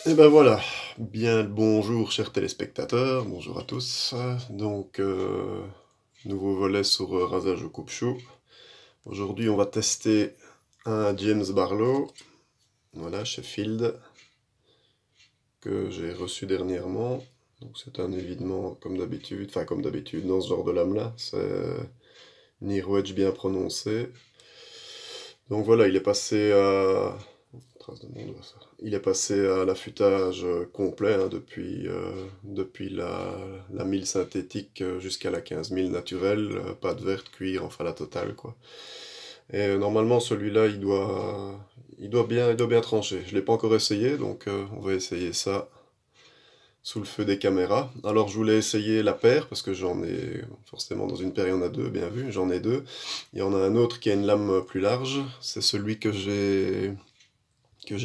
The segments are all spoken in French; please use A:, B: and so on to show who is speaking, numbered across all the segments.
A: Et ben voilà, bien le bonjour chers téléspectateurs, bonjour à tous. Donc, nouveau volet sur rasage au coupe-chou. Aujourd'hui on va tester un James Barlow, voilà, Sheffield, que j'ai reçu dernièrement. Donc c'est un évidement comme d'habitude, enfin comme d'habitude dans ce genre de lame-là, c'est Near Wedge bien prononcé. Donc voilà, il est passé à trace de mon doigt, ça. Il est passé à l'affûtage complet hein, depuis la 1000 synthétique jusqu'à la 15 000 naturelle, pâte verte, cuir, enfin la totale quoi. Et normalement celui-là il doit bien trancher. Je l'ai pas encore essayé donc on va essayer ça sous le feu des caméras. Alors je voulais essayer la paire parce que j'en ai forcément dans une paire il y en a deux, bien vu, j'en ai deux. Il y en a un autre qui a une lame plus large, c'est celui que j'ai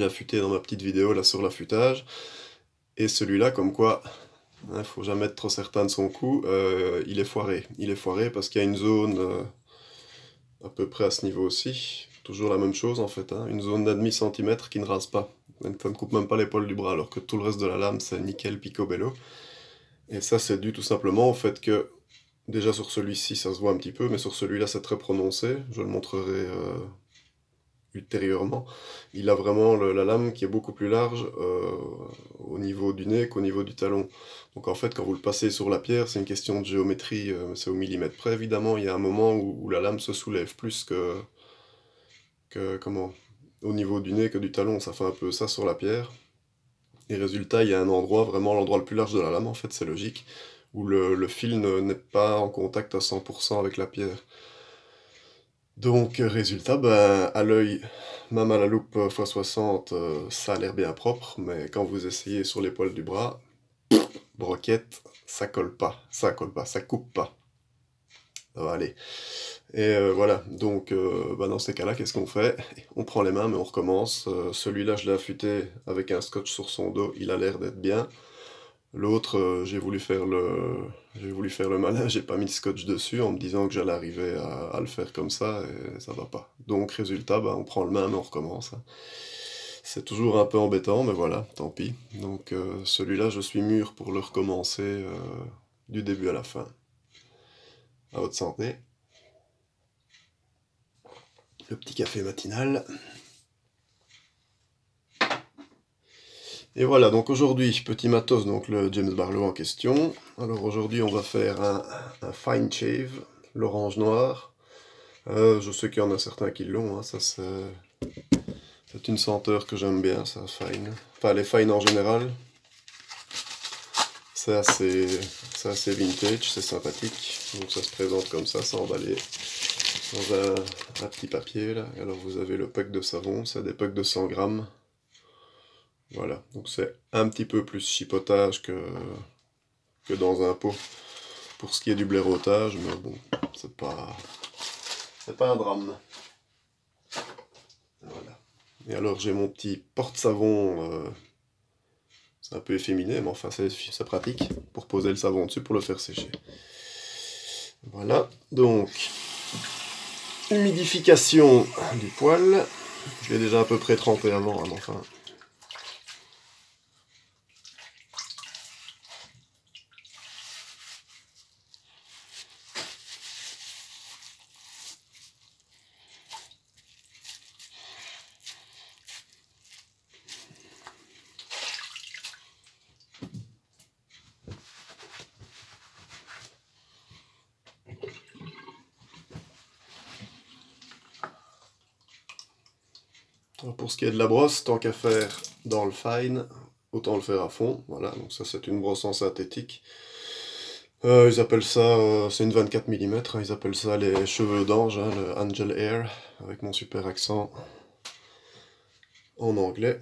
A: affûté dans ma petite vidéo là sur l'affûtage. Et celui-là, comme quoi, il faut jamais être trop certain de son coup, il est foiré. Il est foiré parce qu'il y a une zone à peu près à ce niveau aussi. Toujours la même chose en fait, hein, une zone d'un demi-centimètre qui ne rase pas. Ça ne coupe même pas l'épaule du bras, alors que tout le reste de la lame c'est nickel picobello. Et ça c'est dû tout simplement au fait que, déjà sur celui-ci ça se voit un petit peu, mais sur celui-là c'est très prononcé. Je le montrerai ultérieurement, il a vraiment la lame qui est beaucoup plus large au niveau du nez qu'au niveau du talon. Donc en fait, quand vous le passez sur la pierre, c'est une question de géométrie, c'est au millimètre près évidemment. Il y a un moment où la lame se soulève plus comment, au niveau du nez que du talon, ça fait un peu ça sur la pierre. Et résultat, il y a un endroit, vraiment l'endroit le plus large de la lame, en fait, c'est logique, où le fil n'est pas en contact à 100% avec la pierre. Donc, résultat, ben, à l'œil, même à la loupe x60, ça a l'air bien propre, mais quand vous essayez sur l'épaule du bras, broquette, ça colle pas, ça coupe pas. Ça va aller. Et voilà, donc ben, dans ces cas-là, qu'est-ce qu'on fait? On prend les mains, mais on recommence. Celui-là, je l'ai affûté avec un scotch sur son dos, il a l'air d'être bien. L'autre, j'ai voulu faire le malin, j'ai pas mis de scotch dessus en me disant que j'allais arriver à le faire comme ça et ça va pas. Donc résultat, bah, on prend le même et on recommence, hein. C'est toujours un peu embêtant, mais voilà, tant pis. Donc celui-là, je suis mûr pour le recommencer du début à la fin. À votre santé. Le petit café matinal. Et voilà, donc aujourd'hui, petit matos, donc le James Barlow en question. Alors aujourd'hui, on va faire un fine shave, l'orange noir. Je sais qu'il y en a certains qui l'ont, hein, ça c'est une senteur que j'aime bien, ça, fine. Enfin, les fine en général, c'est assez, c'est assez vintage, c'est sympathique. Donc ça se présente comme ça emballé dans un petit papier là. Et alors vous avez le pack de savon, c'est des packs de 100 grammes. Voilà, donc c'est un petit peu plus chipotage que dans un pot pour ce qui est du blaireautage, mais bon, c'est pas un drame. Voilà. Et alors j'ai mon petit porte-savon, c'est un peu efféminé, mais enfin c'est pratique pour poser le savon dessus pour le faire sécher. Voilà, donc humidification du poil. Je l'ai déjà à peu près trempé avant, hein, mais enfin. Pour ce qui est de la brosse, tant qu'à faire dans le fine, autant le faire à fond. Voilà, donc ça c'est une brosse en synthétique. Ils appellent ça, c'est une 24 mm, ils appellent ça les cheveux d'ange, hein, le Angel Hair, avec mon super accent en anglais.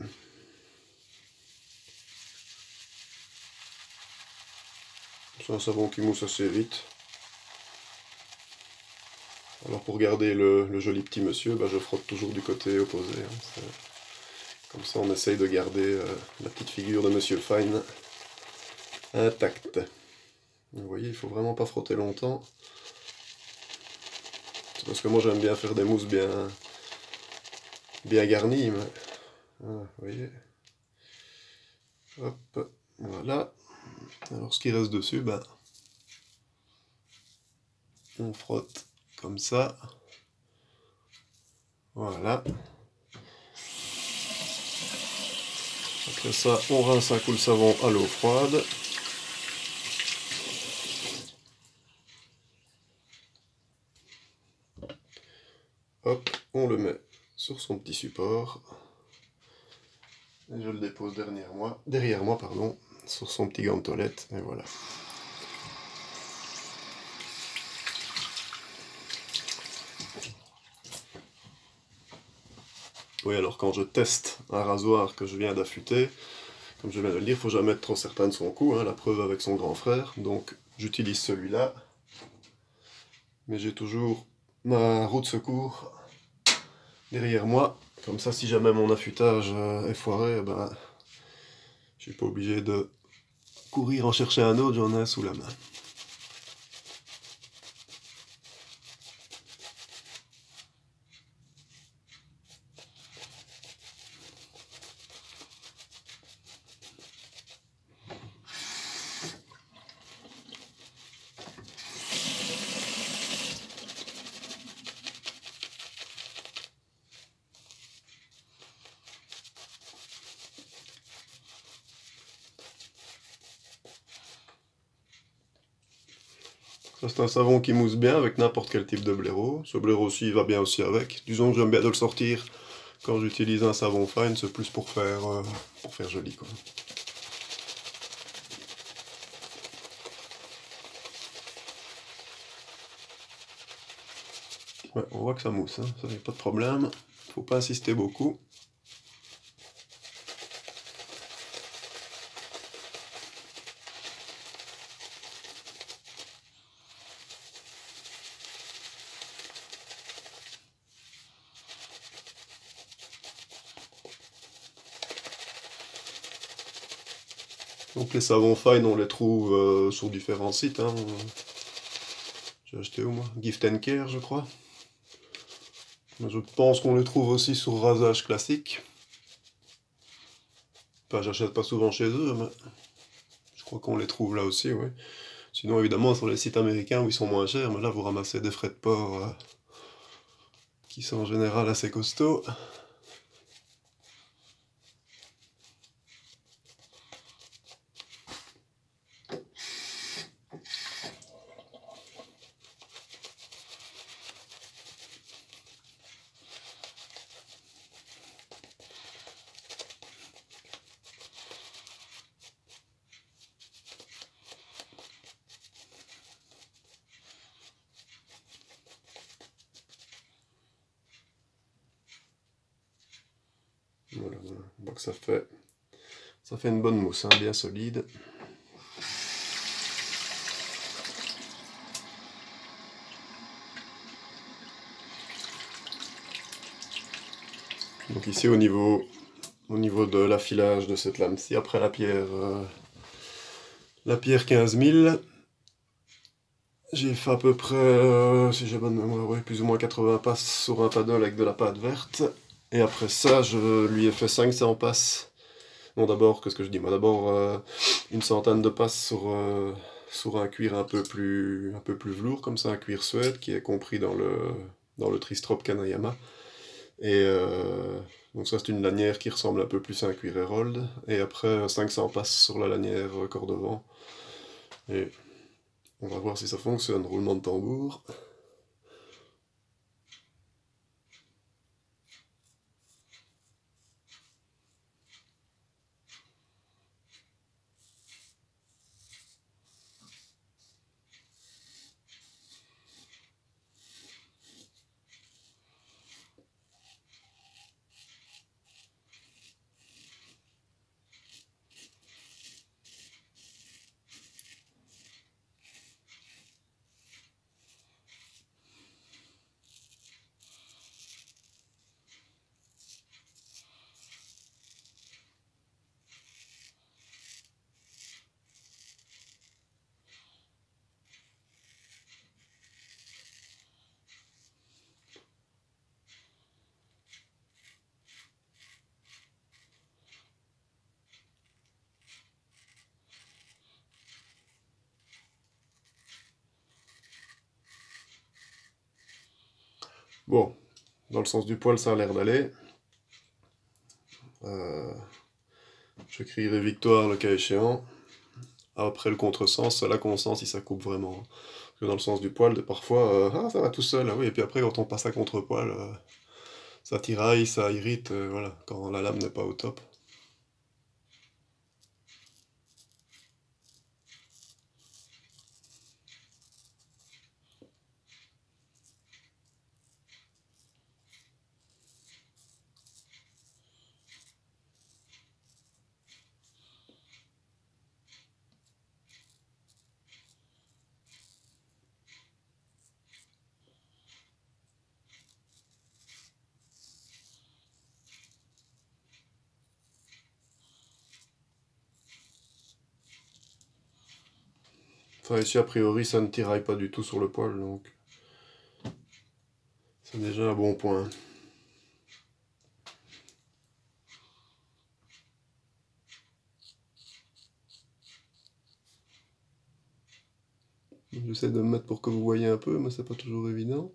A: C'est un savon qui mousse assez vite. Alors pour garder le joli petit monsieur, bah, je frotte toujours du côté opposé, hein. Comme ça on essaye de garder la petite figure de Monsieur Fine intacte. Vous voyez, il faut vraiment pas frotter longtemps. C'est parce que moi j'aime bien faire des mousses bien garnies, mais... Voilà, vous voyez. Hop, voilà. Alors ce qui reste dessus, ben, on frotte comme ça. Voilà. Après ça, on rince un coup le savon à l'eau froide. Hop, on le met sur son petit support. Et je le dépose derrière moi, sur son petit gant de toilette. Et voilà. Oui, alors quand je teste un rasoir que je viens d'affûter, comme je viens de le dire, il ne faut jamais être trop certain de son coup, hein, la preuve avec son grand frère. Donc j'utilise celui-là. Mais j'ai toujours ma roue de secours derrière moi. Comme ça, si jamais mon affûtage est foiré, ben, je suis pas obligé de courir en chercher un autre, j'en ai un sous la main. Ça, c'est un savon qui mousse bien avec n'importe quel type de blaireau. Ce blaireau-ci il va bien aussi avec. Disons que j'aime bien de le sortir quand j'utilise un savon fine, c'est plus pour faire joli, quoi. Ouais, on voit que ça mousse, hein. Ça n'est pas de problème. Faut pas insister beaucoup. Donc les savons fine, on les trouve sur différents sites, hein. J'ai acheté où moi? Gift & Care, je crois. Mais je pense qu'on les trouve aussi sur Rasage Classique. Enfin, j'achète pas souvent chez eux, mais je crois qu'on les trouve là aussi, oui. Sinon, évidemment, sur les sites américains où ils sont moins chers, mais là, vous ramassez des frais de port qui sont en général assez costauds. Voilà, voilà. On voit que ça fait une bonne mousse, hein, bien solide. Donc ici, au niveau de l'affilage de cette lame-ci, après la pierre 15 000, j'ai fait à peu près, si j'ai bonne mémoire, ouais, plus ou moins 80 passes sur un paddle avec de la pâte verte. Et après ça, je lui ai fait 500 passes. Non, d'abord, qu'est-ce que je dis? Moi, d'abord, une centaine de passes sur un cuir un peu plus velours, comme ça, un cuir suède, qui est compris dans le Tristrop Kanayama. Et donc ça, c'est une lanière qui ressemble un peu plus à un cuir Herold. Et après, 500 passes sur la lanière Cordovent. Et on va voir si ça fonctionne. Roulement de tambour. Bon, dans le sens du poil, ça a l'air d'aller. Je crierai victoire le cas échéant. Après le contresens, c'est là qu'on sent si ça coupe vraiment. Parce que dans le sens du poil, parfois, ah, ça va tout seul, ah oui, et puis après, quand on passe à contre-poil, ça tiraille, ça irrite, voilà, quand la lame n'est pas au top. Enfin, ici, a priori, ça ne tiraille pas du tout sur le poil, donc c'est déjà un bon point. J'essaie de me mettre pour que vous voyez un peu, mais c'est pas toujours évident.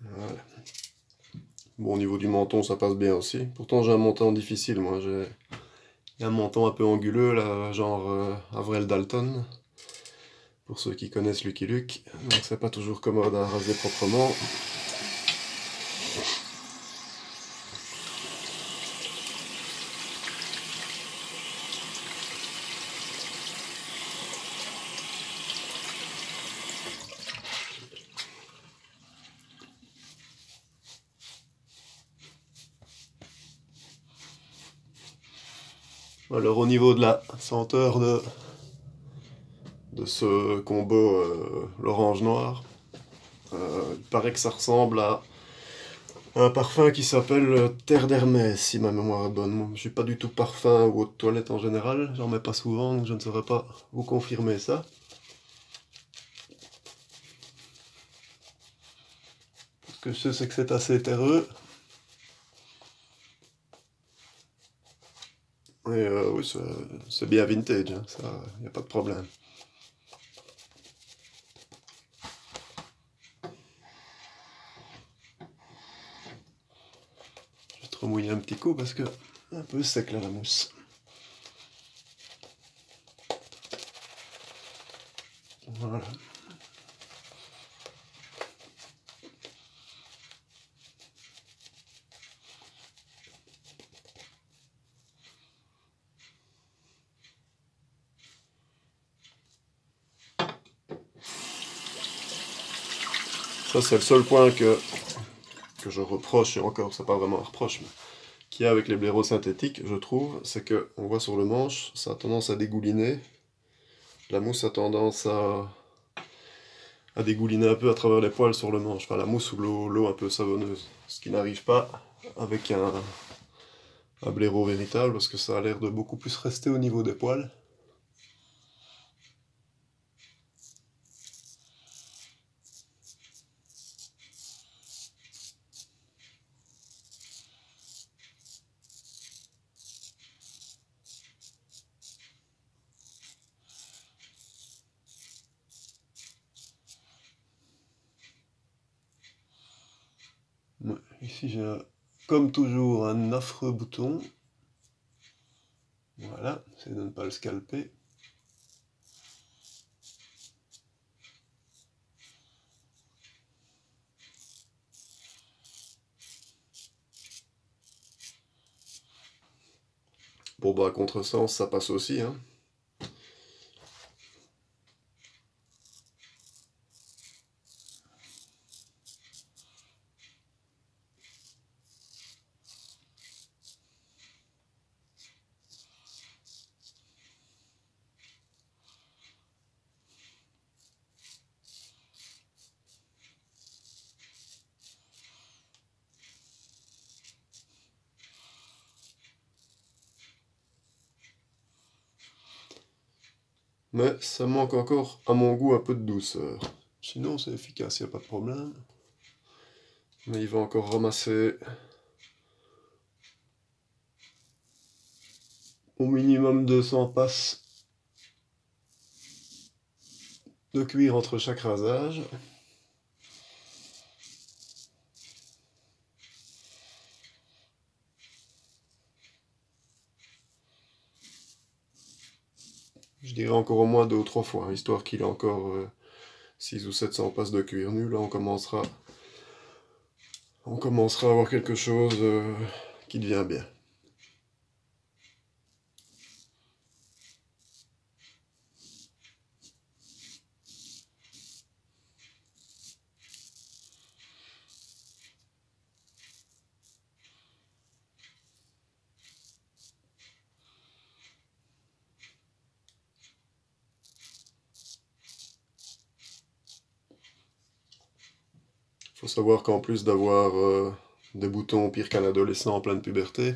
A: Voilà. Bon, au niveau du menton, ça passe bien aussi. Pourtant, j'ai un menton difficile, moi. J'ai un menton un peu anguleux, là, genre Avril Dalton, pour ceux qui connaissent Lucky Luke. Donc, c'est pas toujours commode à raser proprement. Alors, au niveau de la senteur de ce combo l'orange-noir, il paraît que ça ressemble à un parfum qui s'appelle Terre d'Hermès, si ma mémoire est bonne. Moi, je suis pas du tout parfum ou eau de toilette en général, j'en mets pas souvent, donc je ne saurais pas vous confirmer ça. Ce que je sais, c'est que c'est assez terreux. Et oui, c'est bien vintage, hein, ça, y a pas de problème. Je vais te remouiller un petit coup parce que un peu sec là la mousse. Voilà. Ça, c'est le seul point que je reproche, et encore, c'est pas vraiment un reproche, mais qu'il y a avec les blaireaux synthétiques, je trouve, c'est que on voit sur le manche, ça a tendance à dégouliner. La mousse a tendance à dégouliner un peu à travers les poils sur le manche. Enfin, la mousse ou l'eau un peu savonneuse. Ce qui n'arrive pas avec un blaireau véritable, parce que ça a l'air de beaucoup plus rester au niveau des poils. Ici j'ai comme toujours un affreux bouton. Voilà, c'est de ne pas le scalper. Bon bah à contresens ça passe aussi hein. Mais ça manque encore, à mon goût, un peu de douceur. Sinon, c'est efficace, il n'y a pas de problème. Mais il va encore ramasser au minimum 200 passes de cuir entre chaque rasage. Je dirais encore au moins 2 ou 3 fois, histoire qu'il ait encore 6 ou 700 passes de cuir nu. Là, on commencera à avoir quelque chose qui devient bien. Faut savoir qu'en plus d'avoir des boutons pire qu'un adolescent en pleine puberté,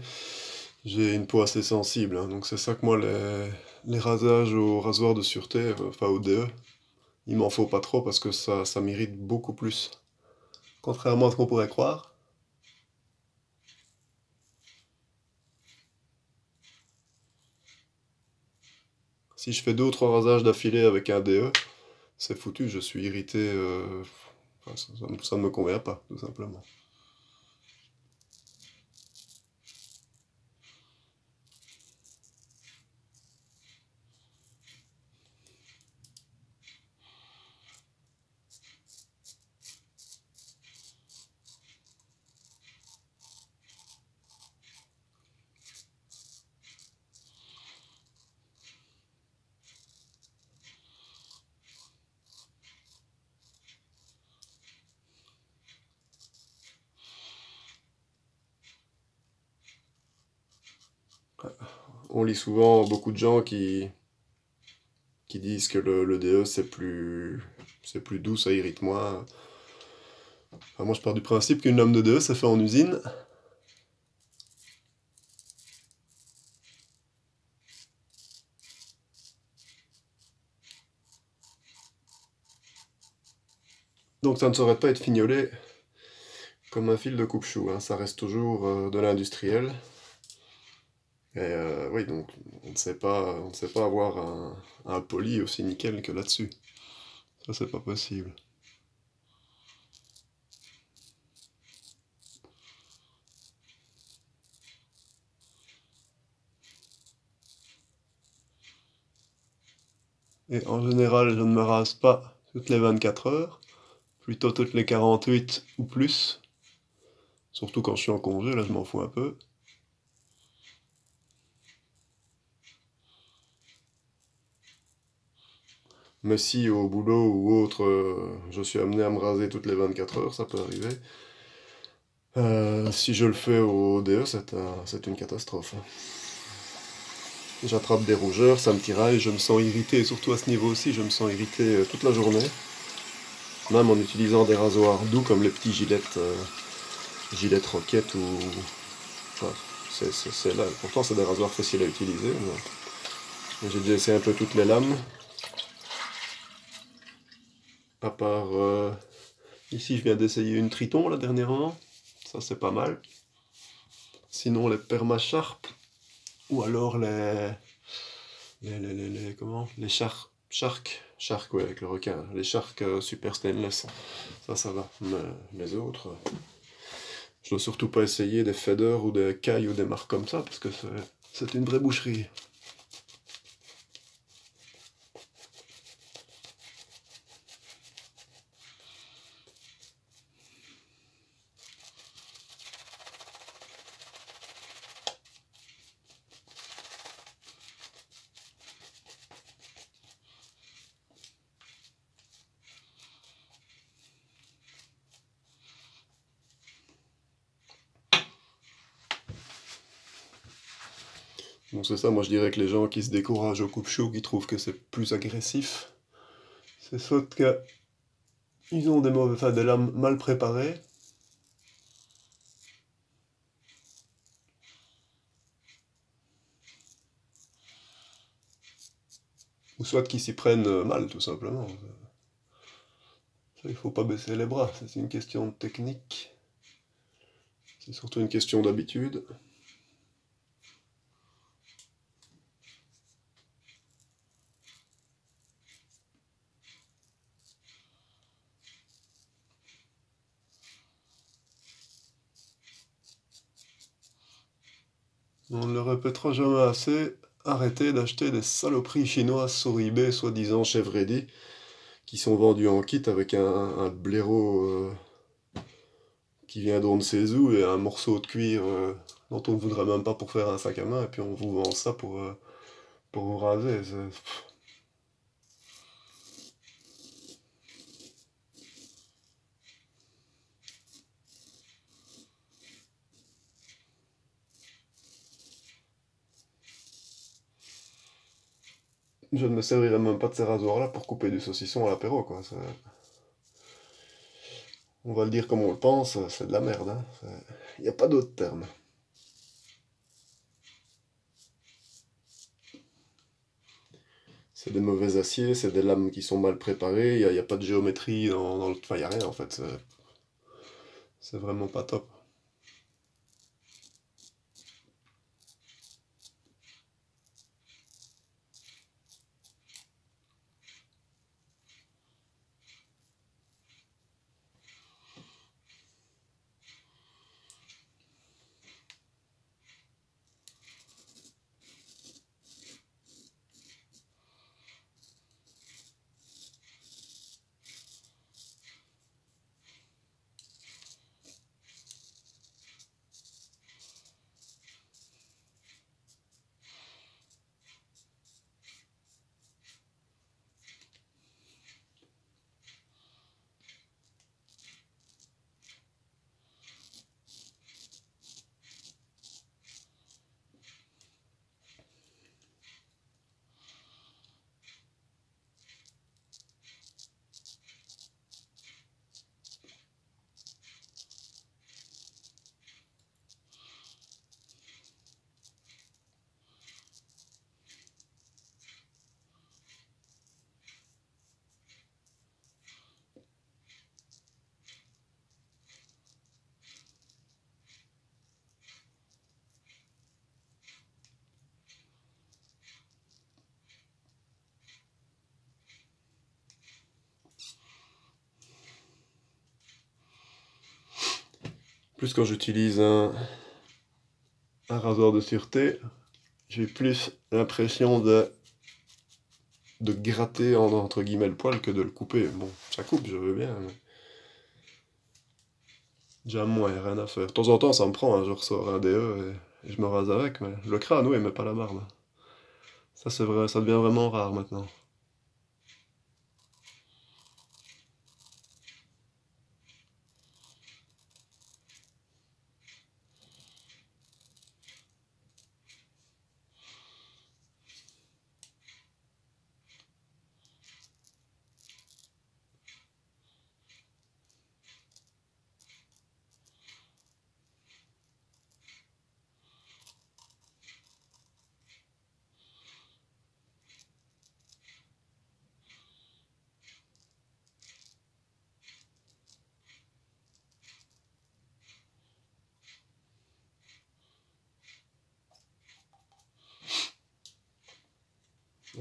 A: j'ai une peau assez sensible, hein, donc c'est ça que moi, les rasages au rasoir de sûreté, enfin au DE, il m'en faut pas trop parce que ça m'irrite beaucoup plus. Contrairement à ce qu'on pourrait croire. Si je fais 2 ou 3 rasages d'affilée avec un DE, c'est foutu, je suis irrité, enfin, ça ne me convient pas, tout simplement. On lit souvent beaucoup de gens qui disent que le DE c'est plus doux, ça irrite moins. Enfin, moi je pars du principe qu'une lame de DE c'est fait en usine. Donc ça ne saurait pas être fignolé comme un fil de coupe-chou, hein. Ça reste toujours de l'industriel. Et oui, donc on ne sait pas avoir un poli aussi nickel que là-dessus. Ça c'est pas possible. Et en général, je ne me rase pas toutes les 24 heures, plutôt toutes les 48 ou plus. Surtout quand je suis en congé, là je m'en fous un peu. Mais si au boulot ou autre, je suis amené à me raser toutes les 24 heures, ça peut arriver. Si je le fais au DE, c'est une catastrophe, hein. J'attrape des rougeurs, ça me tiraille, je me sens irrité, et surtout à ce niveau aussi, je me sens irrité toute la journée. Même en utilisant des rasoirs doux comme les petits Gillette Rocket ou... Enfin, c'est là. Pourtant c'est des rasoirs faciles à utiliser. J'ai déjà essayé un peu toutes les lames. À part... ici je viens d'essayer une Triton là dernièrement. Ça c'est pas mal. Sinon les Permacharp. Ou alors comment? Les Shark, ouais, avec le requin. Les Shark Super Stainless. Ça va. Mais les autres... Je dois surtout pas essayer des Feder ou des Kai ou des marques comme ça, parce que c'est une vraie boucherie. Bon, c'est ça, moi je dirais que les gens qui se découragent au coupe-chou, qui trouvent que c'est plus agressif, c'est soit qu'ils ont des lames mal préparées, ou soit qu'ils s'y prennent mal, tout simplement. Ça, il faut pas baisser les bras, c'est une question de technique. C'est surtout une question d'habitude. On ne le répétera jamais assez, arrêtez d'acheter des saloperies chinoises sur eBay, soi-disant chef ready, qui sont vendus en kit avec un blaireau qui vient d'on ne sait où et un morceau de cuir dont on ne voudrait même pas pour faire un sac à main, et puis on vous vend ça pour vous raser. Je ne me servirai même pas de ces rasoirs-là pour couper du saucisson à l'apéro, quoi. On va le dire comme on le pense, c'est de la merde, hein. Il n'y a pas d'autre terme. C'est des mauvais aciers, c'est des lames qui sont mal préparées, il n'y a pas de géométrie dans le... Enfin, il n'y a rien, en fait. C'est vraiment pas top. Plus quand j'utilise un rasoir de sûreté, j'ai plus l'impression de gratter entre guillemets le poil que de le couper. Bon, ça coupe, je veux bien, mais déjà moi, il n'y a rien à faire. De temps en temps, ça me prend, hein, je ressors un DE et je me rase avec, mais le crâne, oui, mais pas la barbe. Ça, c'est vrai, ça devient vraiment rare maintenant.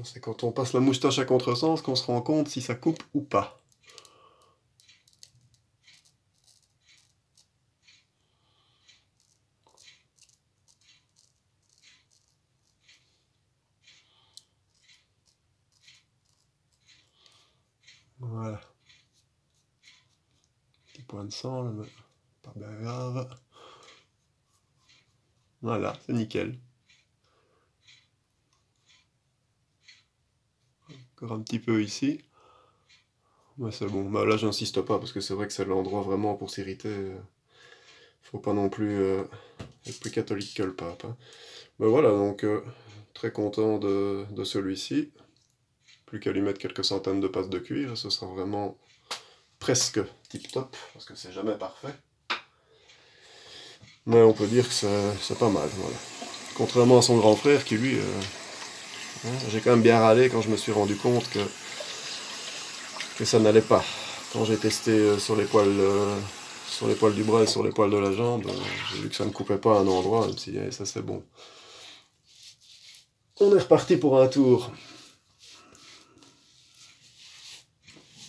A: C'est quand on passe la moustache à contresens qu'on se rend compte si ça coupe ou pas. point de sang, là, mais pas bien grave. Voilà, c'est nickel. Encore un petit peu ici. Ouais, c'est bon. Bah, là, j'insiste pas, parce que c'est vrai que c'est l'endroit vraiment pour s'irriter. Faut pas non plus être plus catholique que le pape, hein. Ben voilà, donc très content de celui-ci. Plus qu'à lui mettre quelques centaines de passes de cuir, ce sera vraiment presque tip-top, parce que c'est jamais parfait. Mais on peut dire que c'est pas mal, voilà. Contrairement à son grand frère qui, lui, j'ai quand même bien râlé quand je me suis rendu compte que ça n'allait pas. Quand j'ai testé sur les poils du bras et sur les poils de la jambe, j'ai vu que ça ne coupait pas à un endroit, même si ça c'est bon. On est reparti pour un tour.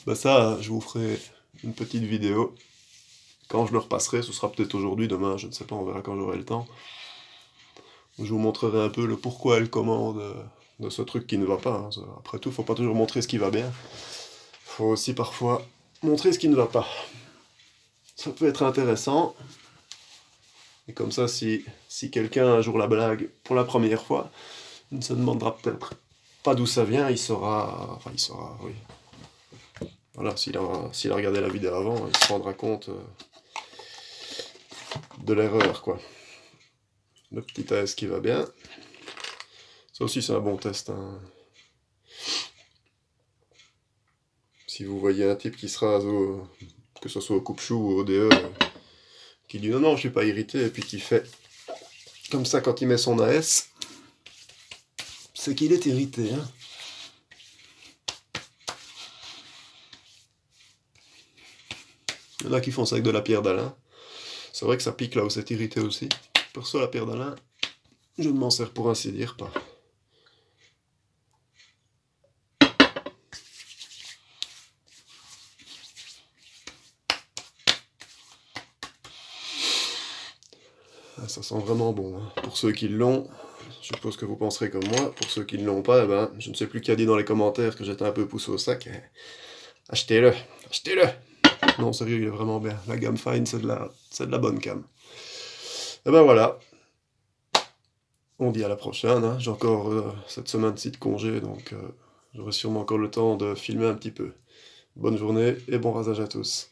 A: Bah ça, je vous ferai une petite vidéo. Quand je le repasserai, ce sera peut-être aujourd'hui, demain, je ne sais pas, on verra quand j'aurai le temps. Je vous montrerai un peu le pourquoi et le comment de ce truc qui ne va pas, hein. Après tout, faut pas toujours montrer ce qui va bien. Faut aussi parfois montrer ce qui ne va pas. Ça peut être intéressant. Et comme ça, si quelqu'un un jour la blague pour la première fois, il ne se demandera peut-être pas d'où ça vient, il saura, oui. Voilà, s'il a regardé la vidéo avant, il se rendra compte de l'erreur, quoi. Le petit AS qui va bien. Ça aussi, c'est un bon test, hein. Si vous voyez un type qui se rase, que ce soit au coupe-chou ou au DE, qui dit non, je suis pas irrité, et puis qui fait comme ça quand il met son AS, c'est qu'il est irrité, hein. Il y en a qui font ça avec de la pierre d'Alain. C'est vrai que ça pique là où c'est irrité aussi. Perso, la pierre d'Alain, je ne m'en sers pour ainsi dire pas. Ah, ça sent vraiment bon, hein. Pour ceux qui l'ont, je suppose que vous penserez comme moi. Pour ceux qui ne l'ont pas, eh ben, je ne sais plus qui a dit dans les commentaires que j'étais un peu poussé au sac. Achetez-le, achetez-le. Non, sérieux, il est vraiment bien. La gamme Fine, c'est de la bonne cam. Et ben voilà. On dit à la prochaine, hein. J'ai encore cette semaine-ci de congé, donc j'aurai sûrement encore le temps de filmer un petit peu. Bonne journée et bon rasage à tous.